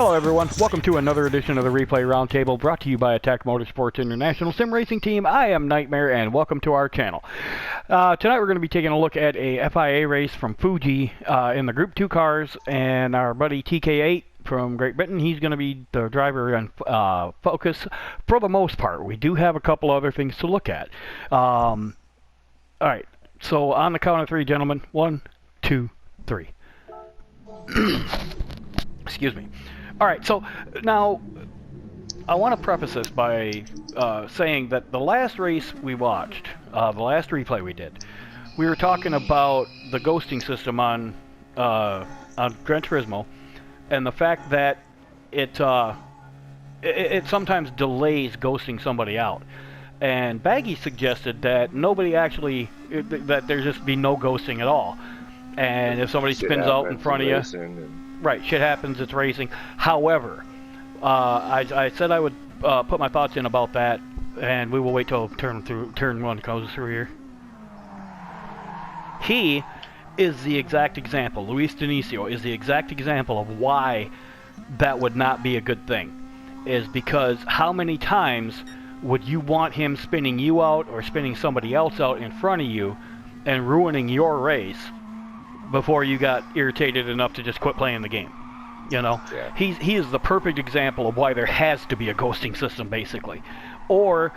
Hello everyone, welcome to another edition of the Replay Roundtable brought to you by Attack Motorsports International Sim Racing Team. I am Nightmare and welcome to our channel. Tonight we're going to be taking a look at a FIA race from Fuji in the Group 2 cars, and our buddy TK8 from Great Britain, he's going to be the driver and focus for the most part. We do have a couple other things to look at. Alright, so on the count of three, gentlemen. 1, 2, 3. Excuse me. Alright, so now I want to preface this by saying that the last race we watched, the last replay we did, we were talking about the ghosting system on Gran Turismo, and the fact that it sometimes delays ghosting somebody out. And Baggy suggested that nobody actually, that there just be no ghosting at all. And if somebody spins out in front of you, right, shit happens, it's racing. However, I said I would put my thoughts in about that, and we will wait till turn one goes through here. He is the exact example, Luis Dionisio is the exact example of why that would not be a good thing. Is because how many times would you want him spinning you out or spinning somebody else out in front of you and ruining your race before you got irritated enough to just quit playing the game? You know? Yeah. He is the perfect example of why there has to be a ghosting system, basically. Or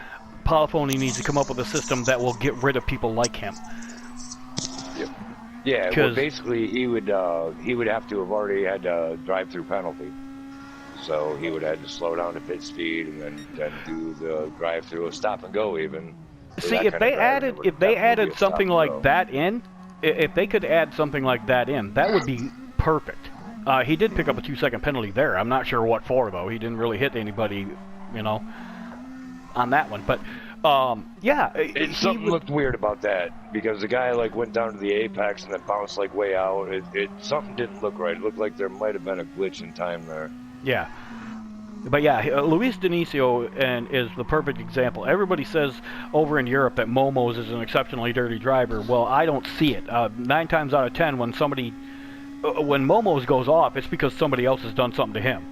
Polyphony needs to come up with a system that will get rid of people like him. Yep. Yeah, well, basically he would have to have already had a drive-through penalty. So he would have had to slow down to pit speed and then do the drive-through, stop and go even. See, if they added something like that in, if they could add something like that in, that would be perfect. He did pick up a 2-second penalty there. I'm not sure what for, though. He didn't really hit anybody, you know, on that one. But, yeah. Something looked weird about that, because the guy, like, went down to the apex and then bounced, like, way out. Something didn't look right. It looked like there might have been a glitch in time there. Yeah. But yeah, Luis Dionisio is the perfect example. Everybody says over in Europe that Momos is an exceptionally dirty driver. Well, I don't see it. 9 times out of 10, when Momos goes off, it's because somebody else has done something to him.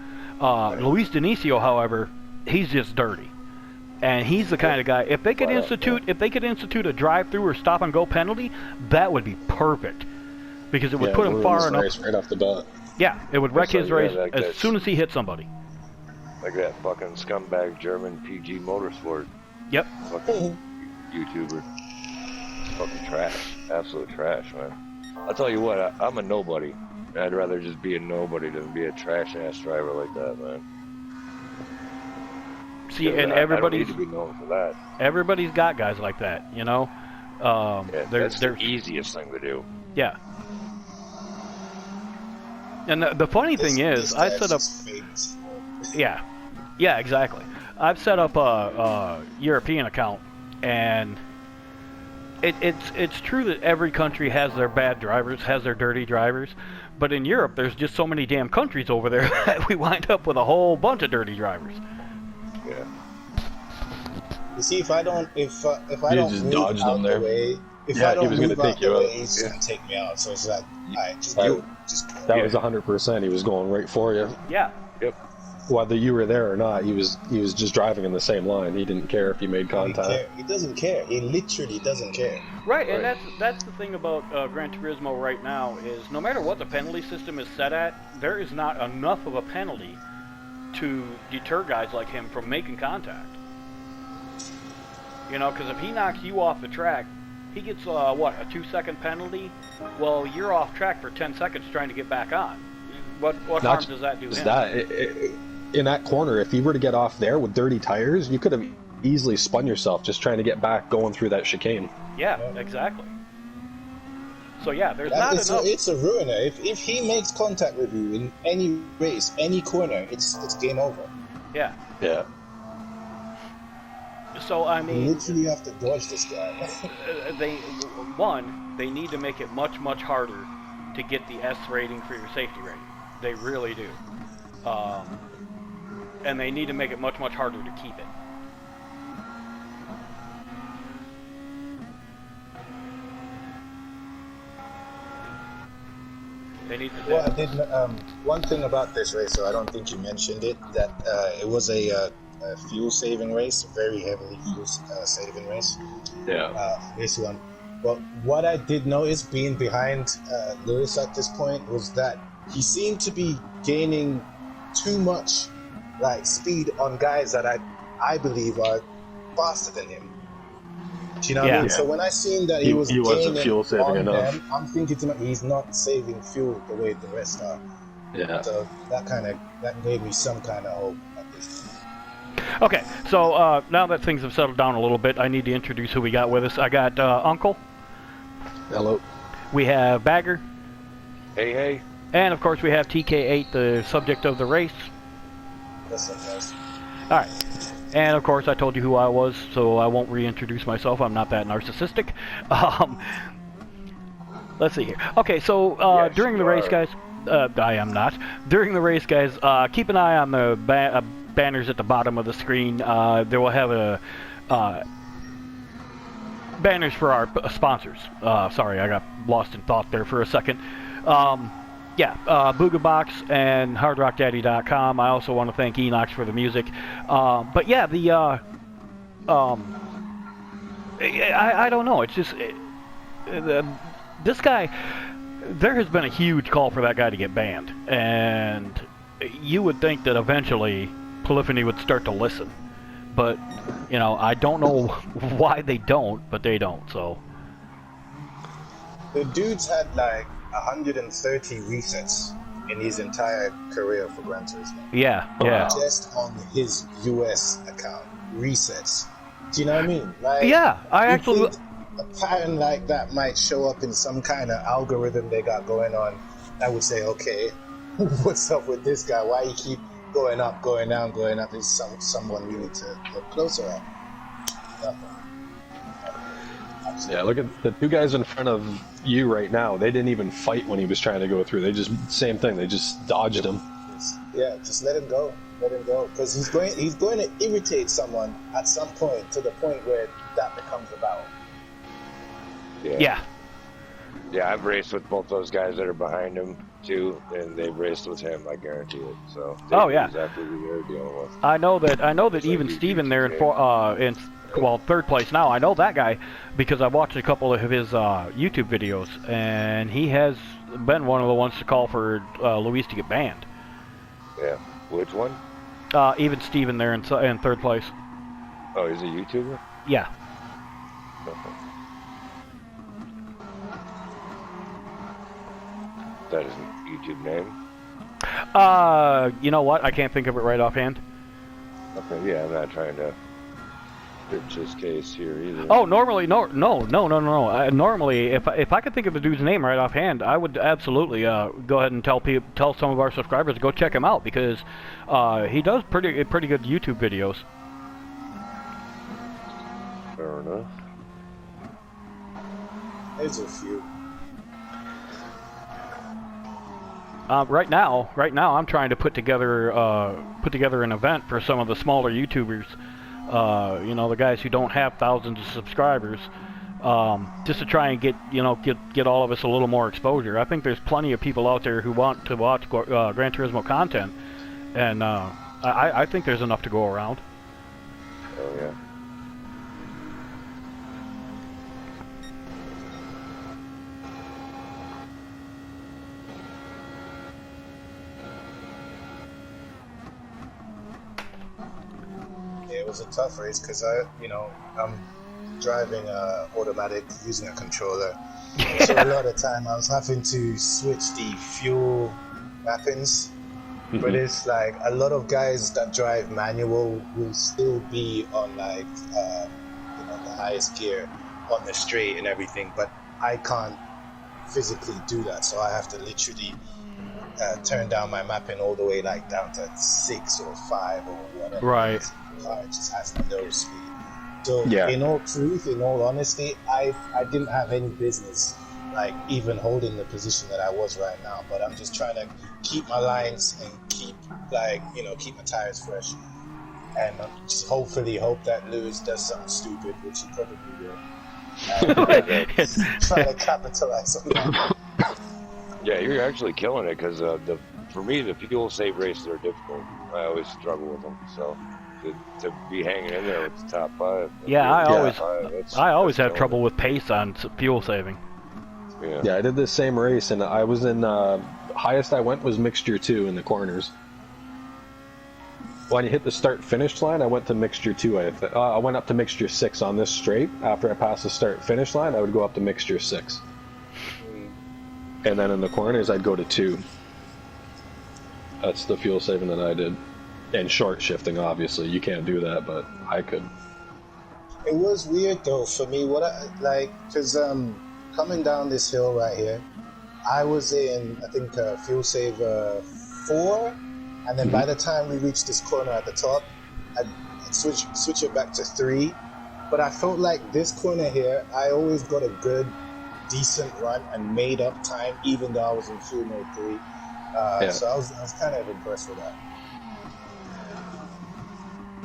Luis Dionisio, however, he's just dirty, and he's the kind of guy. If they could institute a drive-through or stop-and-go penalty, that would be perfect, because it would put him far enough right off the bat. Yeah, it would wreck his race as soon as he hit somebody. Like that fucking scumbag German PG Motorsport. Yep. Fucking YouTuber. Fucking trash. Absolute trash, man. I'll tell you what, I'm a nobody. I'd rather just be a nobody than be a trash-ass driver like that, man. See, and everybody's... I don't need to be known for that. Everybody's got guys like that, you know? That's the easiest thing to do. Yeah. And the funny thing is, I set up... Yeah, exactly. I've set up a European account, and it's true that every country has their bad drivers, has their dirty drivers, but in Europe there's just so many damn countries over there that we wind up with a whole bunch of dirty drivers. Yeah. You see, if I don't just move dodged out on the there. way, if Yeah, I don't he was move gonna out take you the out. way, he's gonna take me out. So it's like, alright, just That was 100%. He was going right for you. Yeah. Yep. Whether you were there or not, he was just driving in the same line. He didn't care if you made contact. He doesn't care. He literally doesn't care. Right, and that's the thing about Gran Turismo right now is no matter what the penalty system is set at, there is not enough of a penalty to deter guys like him from making contact. You know, because if he knocks you off the track, he gets, a 2-second penalty? Well, you're off track for 10 seconds trying to get back on. What harm does that do him? In that corner, if you were to get off there with dirty tires, you could have easily spun yourself just trying to get back going through that chicane. Yeah, exactly. So yeah, there's not enough. It's a ruiner. If he makes contact with you in any race, any corner, it's game over. Yeah. Yeah. So I mean, you literally have to dodge this guy. They need to make it much harder to get the S rating for your safety rating. They really do. And they need to make it much harder to keep it. They need to. Well, I did. One thing about this race, so I don't think you mentioned it, that it was a fuel-saving race, a very heavily fuel-saving race. Yeah. This one. But what I did notice, being behind Lewis at this point, was that he seemed to be gaining too much, like, speed on guys that I believe are faster than him. Do you know what I mean? So when I seen that he wasn't fuel saving enough, I'm thinking to myself, he's not saving fuel the way the rest are. Yeah. So that gave me some kind of hope at this point. Okay, so now that things have settled down a little bit, I need to introduce who we got with us. I got Uncle. Hello. We have Bagger. Hey, hey. And of course we have TK8, the subject of the race. That's it, guys. All right. And of course I told you who I was, so I won't reintroduce myself. I'm not that narcissistic. Let's see here. Okay, so Yes, during the you race, are. guys, I am not. During the race, guys, keep an eye on the banners at the bottom of the screen. They will have a banners for our sponsors. Sorry, I got lost in thought there for a second. Booga Box and HardRockDaddy.com. I also want to thank Enox for the music. But yeah, I don't know. It's just this guy. There has been a huge call for that guy to get banned, and you would think that eventually Polyphony would start to listen. But you know, I don't know why they don't, but they don't. So the dude's had like 130 resets in his entire career for Gran Turismo. Yeah. Just on his US account, resets. Do you know what I mean? Like, yeah, I actually. A pattern like that might show up in some kind of algorithm they got going on. I would say, okay, what's up with this guy? Why he keep going up, going down, going up? Is someone we need to look closer at? Nothing. Yeah, look at the two guys in front of you right now. They didn't even fight when he was trying to go through. They just, same thing. They just dodged him. Just let him go. Let him go. Because he's going to irritate someone at some point, to the point where that becomes a battle. Yeah, I've raced with both those guys that are behind him too, and they've raced with him. I guarantee it. So they know exactly who they're dealing with. I know that even Steven there in third place now. I know that guy because I watched a couple of his YouTube videos, and he has been one of the ones to call for Luis to get banned. Yeah, which one? Even Steven there in third place. Oh, he's a YouTuber? Yeah. Okay. That is a YouTube name? You know what? I can't think of it right offhand. Okay, yeah, I'm not trying to pitch his case here either. Oh, normally, no. Normally, if I could think of the dude's name right offhand, I would absolutely go ahead and tell some of our subscribers to go check him out because he does pretty good YouTube videos. Fair enough. There's a few. Right now, I'm trying to put together an event for some of the smaller YouTubers. The guys who don't have thousands of subscribers, just to try and get all of us a little more exposure. I think there's plenty of people out there who want to watch Gran Turismo content, and I think there's enough to go around. Oh yeah. It was a tough race because I'm driving automatic using a controller, so a lot of time I was having to switch the fuel mappings. But it's like a lot of guys that drive manual will still be on like the highest gear on the straight and everything, but I can't physically do that, so I have to literally turn down my mapping all the way like down to 6 or 5 or whatever. Right. It just has no speed. So in all truth, in all honesty, I didn't have any business like even holding the position that I was right now. But I'm just trying to keep my lines and keep my tires fresh, and just hopefully hope that Lewis does something stupid, which he probably will. Try to capitalize on that. Yeah, you're actually killing it because for me the fuel save races are difficult. I always struggle with them. So to be hanging in there with the top 5. Yeah, I always have killing trouble it. with pace on fuel saving. Yeah, I did the same race, and I was in highest I went was mixture 2 in the corners. When you hit the start-finish line, I went to mixture 2. I went up to mixture 6 on this straight. After I passed the start-finish line, I would go up to mixture 6. And then in the corners, I'd go to 2. That's the fuel saving that I did. And short shifting, obviously. You can't do that, but I could. It was weird, though, for me. Because coming down this hill right here, I was in, I think, fuel save 4. And then by the time we reached this corner at the top, I'd switch it back to 3. But I felt like this corner here, I always got a good, decent run and made up time, even though I was in fuel mode 3. So I was kind of impressed with that.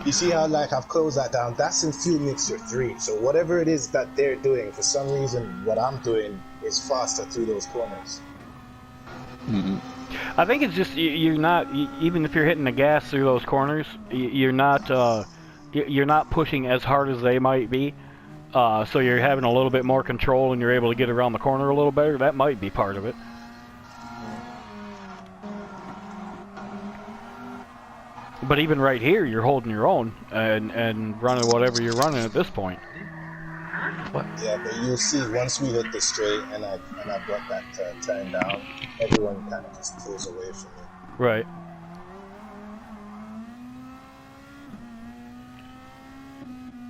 You see how I've closed that down? That's in fuel mixture 3. So whatever it is that they're doing, for some reason, what I'm doing is faster through those corners. Mm-hmm. I think it's just you're not, even if you're hitting the gas through those corners, you're not pushing as hard as they might be. So you're having a little bit more control and you're able to get around the corner a little better. That might be part of it. But even right here, you're holding your own and running whatever you're running at this point. What? Yeah, but you'll see once we hit the straight and I brought that turn down, everyone kind of just pulls away from me. Right.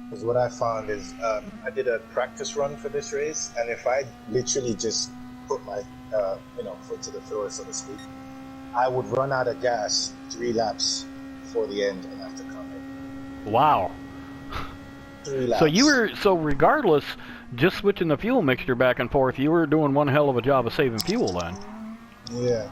Because what I found is I did a practice run for this race, and if I literally just put my foot to the floor, so to speak, I would run out of gas 3 laps before the end and have to come in. Wow. 3 laps. So regardless, just switching the fuel mixture back and forth, you were doing one hell of a job of saving fuel then. Yeah.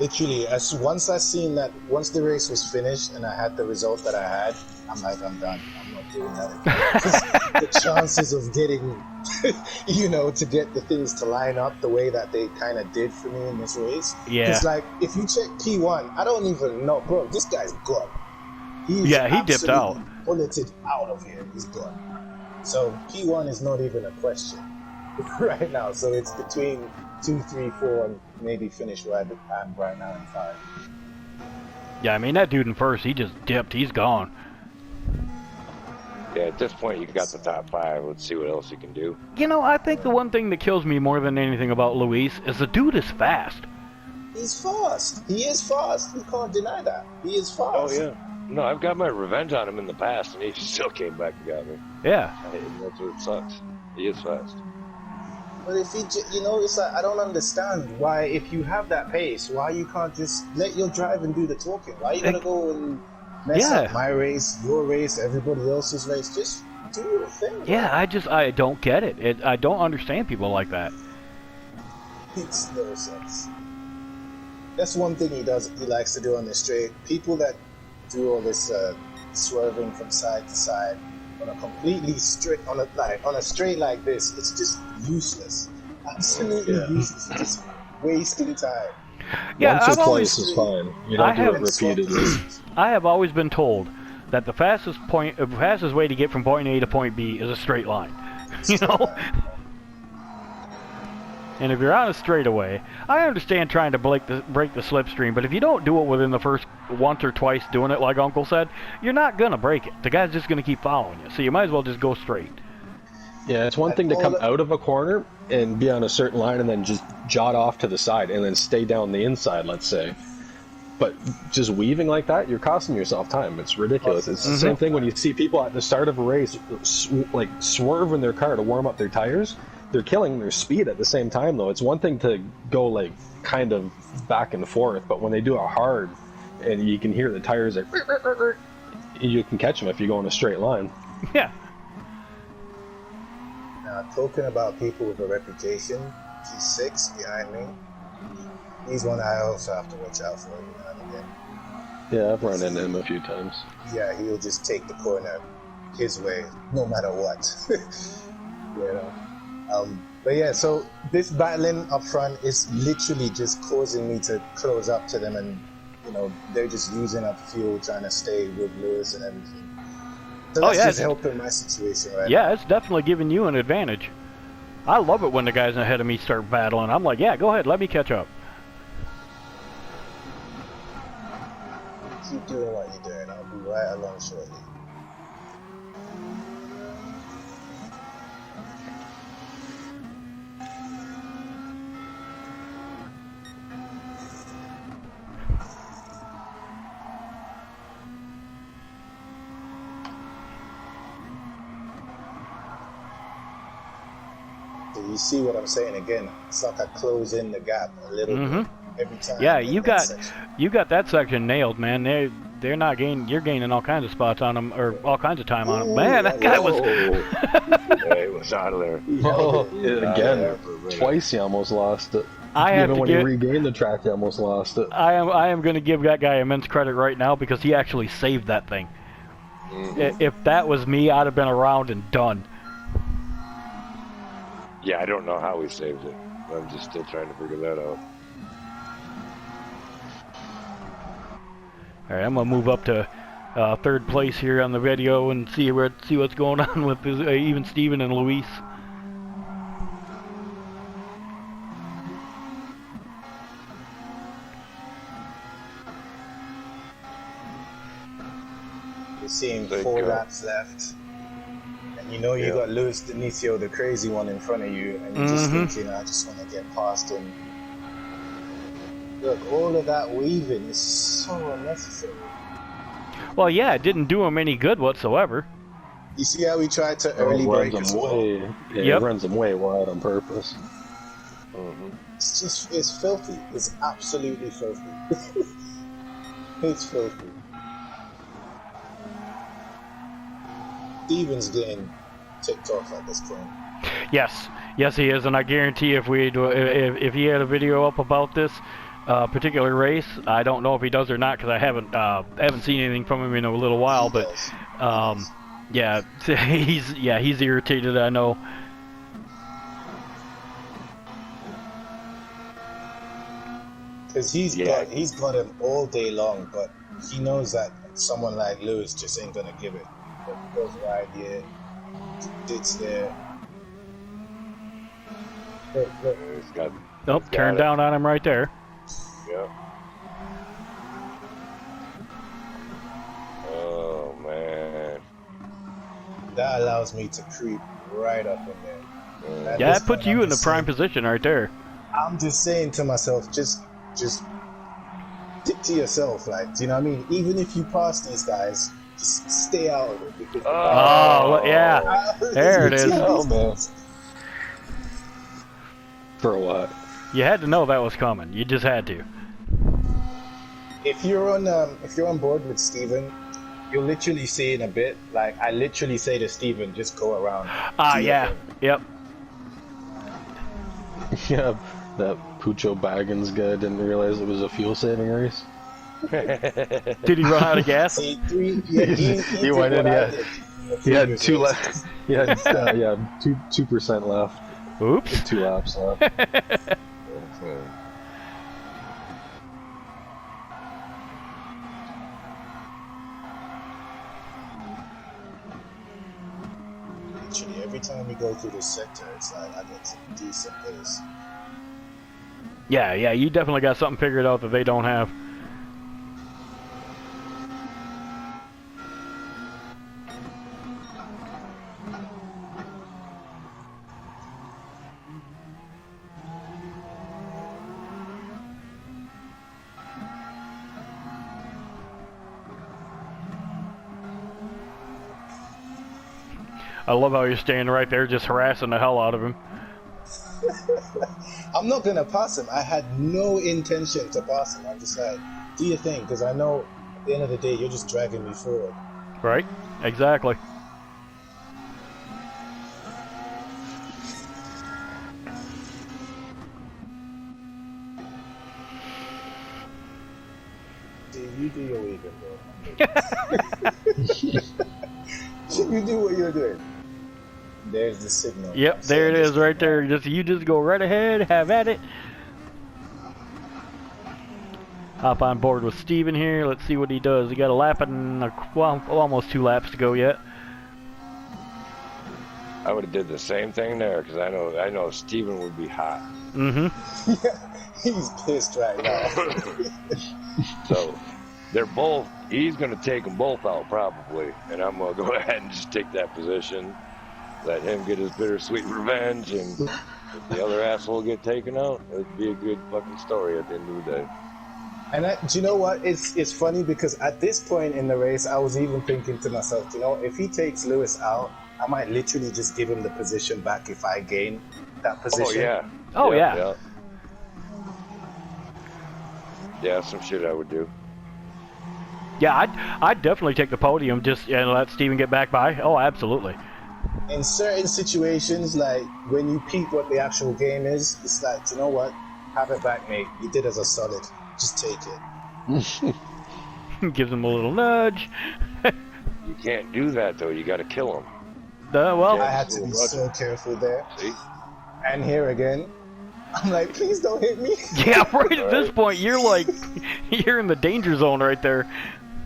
Literally, once the race was finished and I had the result that I had, I'm like, I'm done. I'm not doing that again. The chances of getting, to get the things to line up the way that they kind of did for me in this race. Yeah. It's like, if you check P1, I don't even know, bro, this guy's gone. He dipped out. Bulleted out of here. He's gone. So P1 is not even a question right now. So it's between 2, 3, 4, and maybe finish where I'm right now in 5. Yeah, I mean, that dude in first, he just dipped. He's gone. Yeah, at this point, you got the top 5. Let's see what else you can do. I think the one thing that kills me more than anything about Luis is the dude is fast. He's fast. He is fast. You can't deny that. He is fast. Oh, yeah. No, I've got my revenge on him in the past, and he still came back and got me. Yeah. That's what sucks. He is fast. But if he, it's like, I don't understand why, if you have that pace, why you can't just let your drive and do the talking? Why you gotta go and mess up my race, your race, everybody else's race? Just do your thing. Yeah, I don't get it. I don't understand people like that. Makes no sense. That's one thing he likes to do on the straight. People that do all this swerving from side to side on a completely straight, on a straight like this, it's just useless. Absolutely useless. It's just wasting time. Yeah, once or twice is fine. You don't do it repeatedly. I have always been told that the fastest way to get from point A to point B is a straight line. And if you're on a straightaway, I understand trying to break the slipstream, but if you don't do it within the first once or twice doing it, like Uncle said, you're not gonna break it. The guy's just gonna keep following you, so you might as well just go straight. Yeah, it's one thing to come out of a corner and be on a certain line and then just jot off to the side and then stay down the inside, let's say. But just weaving like that, you're costing yourself time. It's ridiculous. It's the same thing when you see people at the start of a race swerve in their car to warm up their tires. They're killing their speed at the same time, though. It's one thing to go kind of back and forth, but when they do it hard and you can hear the tires you can catch them if you go in a straight line. Yeah. Now, talking about people with a reputation, G6 behind me, he's one I also have to watch out for every now and again. Yeah, I've run into him a few times. Yeah, he'll just take the corner his way, no matter what. But yeah, so this battling up front is literally just causing me to close up to them, and you know they're just using up fuel trying to stay with Lewis and everything. So that's just helping my situation right now. It's definitely giving you an advantage. I love it when the guys ahead of me start battling. I'm like, yeah, go ahead, let me catch up. Keep doing what you're doing. I'll be right along shortly. So you see what I'm saying again? It's like I close in the gap a little bit every time. Yeah, you got that section nailed, man. They're not gaining. You're gaining all kinds of spots on them, or all kinds of time on them. Man, that guy was. Yeah, he was out of there. Again, twice he almost lost it. Even when he regained the track, he almost lost it. I am going to give that guy immense credit right now because he actually saved that thing. If that was me, I'd have been around and done. Yeah, I don't know how he saved it. I'm just still trying to figure that out. All right, I'm gonna move up to third place here on the video and see what's going on with even Steven and Luis. You're seeing 4 laps left. You know you got Luis D'Inicio, the crazy one, in front of you, and you're just thinking, I just want to get past him. Look, all of that weaving is so unnecessary. Well, yeah, it didn't do him any good whatsoever. You see how he tried to early break as well? He runs him way wide on purpose. It's filthy. It's absolutely filthy. It's filthy. Steven's getting ticked off at this point. Yes, he is, and I guarantee if he had a video up about this particular race, I don't know if he does or not because I haven't seen anything from him in a little while. But yeah, he's irritated. I know. Because he's got him all day long, but he knows that someone like Lewis just ain't gonna give it. But he goes right here, ditch there. Look. Turn down on him right there. Yeah. Oh man. That allows me to creep right up in there. Yeah, that puts you in the prime position right there. I'm just saying to myself, just stick to yourself, like, do you know what I mean? Even if you pass these guys, just stay out of it. Because yeah. There it is. Oh, man. For what? You had to know that was coming. You just had to. If you're on board with Steven, you'll literally see in a bit, like, I literally say to Steven, just go around. Yeah. Yep. Yeah, that Pucho Baggins guy didn't realize it was a fuel-saving race. Did he run out of gas? He went in. He had 2 left. He had 2% left. Oops. 2 laps left. Literally, every time we go through this sector, it's like I get some decent pace. Yeah, you definitely got something figured out that they don't have. I love how you're standing right there just harassing the hell out of him. I'm not going to pass him. I had no intention to pass him. I'm just like, do your thing, because I know at the end of the day, you're just dragging me forward. Right? Exactly. You do your weaving, bro. You do what you're doing. There's the signal. Yep, there it is right there. You just go right ahead, have at it. Hop on board with Steven here. Let's see what he does. He got a lap and almost 2 laps to go yet. I would have did the same thing there because I know Steven would be hot. Mm-hmm. He's pissed right now. So they're both. He's going to take them both out probably, and I'm going to go ahead and just take that position. Let him get his bittersweet revenge, and if the other asshole get taken out, it'd be a good fucking story at the end of the day. And do you know what? It's funny because at this point in the race, I was even thinking to myself, you know, if he takes Lewis out, I might literally just give him the position back if I gain that position. Oh yeah. Oh yeah. Yeah. Yeah, some shit I would do. Yeah, I'd definitely take the podium just and let Steven get back by. Oh, absolutely. In certain situations, like when you peep what the actual game is, it's like, you know what? Have it back, mate. You did us a solid. Just take it. Gives him a little nudge. You can't do that though. You got to kill him. Well, I had to be so careful there. See? And here again, I'm like, please don't hit me. Yeah, right at this point, you're like, you're in the danger zone right there.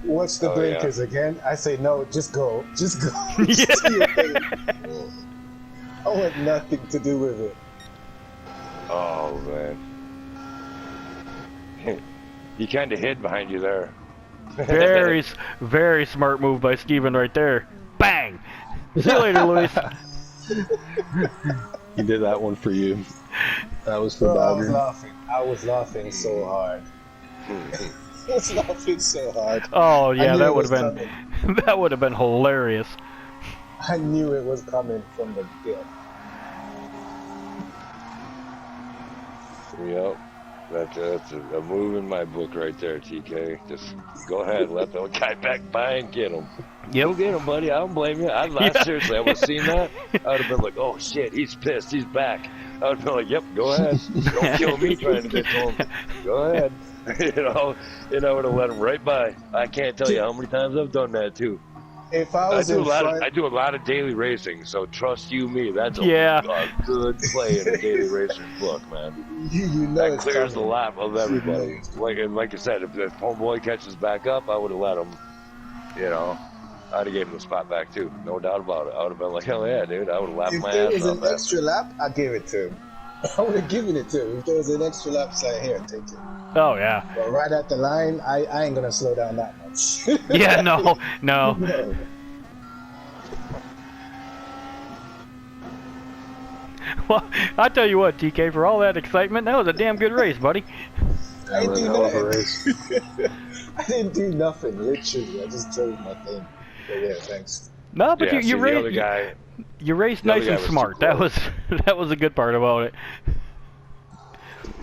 Watch the blinkers again. I say, no, just go. Just go. Yeah. Just do your thing. I want nothing to do with it. Oh, man. He kind of hid behind you there. Very smart move by Steven right there. Bang! See you later, Luis. He did that one for you. That was for Bro, Badger. I was laughing so hard. I was laughing so hard. Oh yeah, that would have been that would have been hilarious. I knew it was coming from the get. Yep. That's a move in my book right there, TK. Just go ahead, let the guy back by and get him. Yep. Go get him, buddy. I don't blame you. Seriously, I would have seen that. I would have been like, oh shit, he's pissed. He's back. I would have been like, yep, go ahead. Don't kill me trying to get to him. Go ahead. And I would have let him right by. I can't tell you how many times I've done that too. If I was I do a lot of daily racing, so trust you me, that's a good play in a daily racing book, man. You know that clears the lap of everybody. Like I said, if homeboy catches back up, I would have let him. You know, I'd have gave him the spot back too, no doubt about it. I would have been like, hell yeah, dude, I would have lapped my ass off. If there was an extra lap, I'd give it to him. I would have given it to him. If there was an extra lap, it's like, here, take it. Oh yeah. But right at the line, I ain't gonna slow down that much. Yeah, no. Well, I tell you what, TK, for all that excitement, that was a damn good race, buddy. I didn't do nothing. I didn't do nothing, literally. I just drove my thing. But yeah, thanks. No, but you raced nice and smart. That was a good part about it.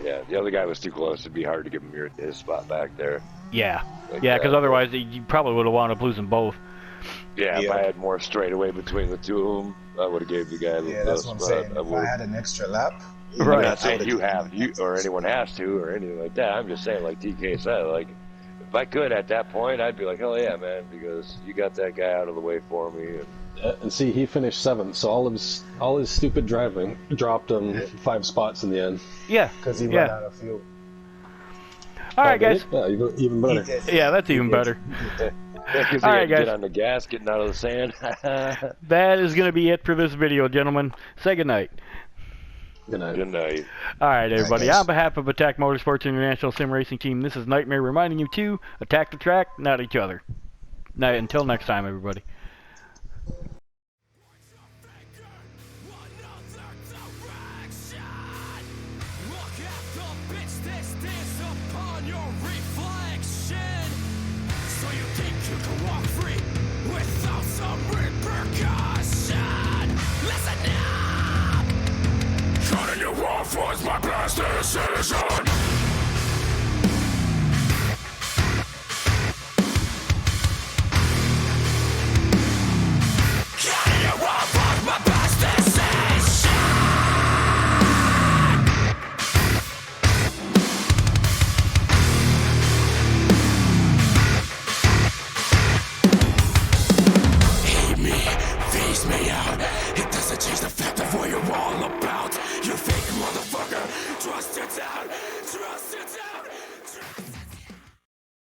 Yeah, the other guy was too close. It'd be hard to give him his spot back there. Yeah, because otherwise you probably would have wound up losing both. Yeah, if I had more straightaway between the two of them, I would have gave the guy the that's what I'm saying. If I had an extra lap, right? I'm not saying you or anyone has to or anything like that. I'm just saying, like TK said, like if I could at that point, I'd be like, hell yeah, man, because you got that guy out of the way for me. And see, he finished 7th, so all his stupid driving dropped him 5 spots in the end. Yeah, because he ran out of fuel. All right, guys. Yeah, even better. Yeah, that's even better. All right, guys. Get on the gas, getting out of the sand. That is going to be it for this video, gentlemen. Say goodnight. Good night. Good night. All right, everybody. On behalf of Attack Motorsports International Sim Racing Team, this is Nightmare reminding you to attack the track, not each other. Now, until next time, everybody. Was my best decision. Hate me, face me out. It doesn't to change the fact of where you're all about.